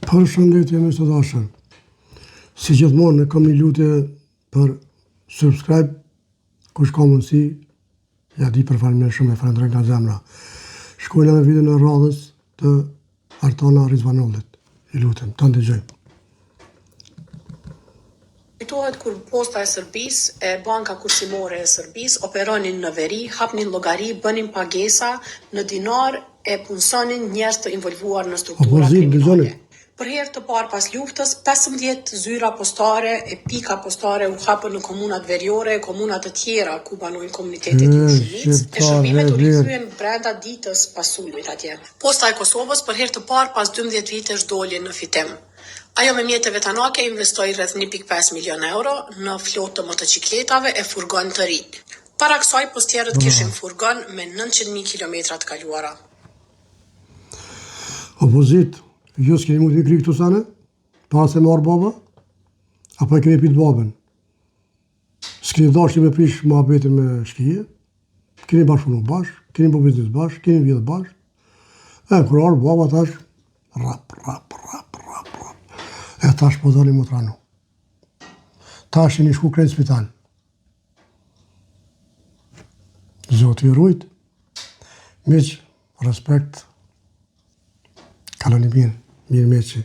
Përshëndetje me të dashur. Si gjithmonë kam një lutje për subscribe, kush ka mundësi, ja di për falënderim shumë e falenderoj nga zemra. Shkojnë në videon e radhës të Artana Rizvanollit. I lutem, ta ndëgjojmë. Kujtohet kur posta e Serbisë e banka kursimore e Serbisë operonin në veri, hapnin llogari, bënin pagesa në dinar e punsonin njerëz të involvuar në struktura kriminale. Për herë të parë pas luftës, 15 zyra postare e pika postare u hapën në komunat veriore, komunat të tjera ku banojnë komunitetet Jushinic, e shërbimet u rikthyen brenda ditës pas sulmit atje. Posta e Kosovës për herë të parë pas 12 vitesh doli në fitim. Ajo me mjeteve tanake investoi rreth 1.5 milion euro në flotë të motocikletave e furgon të rinj. Para kësaj postierët kishin furgon me 900.000 kilometra të kaluara. Opozit, ju s'keni mund të kri këtu sane? Para se marrë baba? Apo e keni pitë babën? S'keni dashur me prish muhabetin me shkije? Keni bashkëpunu bashkë, keni bo biznes bashkë, keni vjetë bashkë? Kur arë baba tash, rap. E tash po doni më të ranu. Tash jeni shku krejt spital. Zoti ju rujt. Miq, respekt. Kaloni mirë meqi.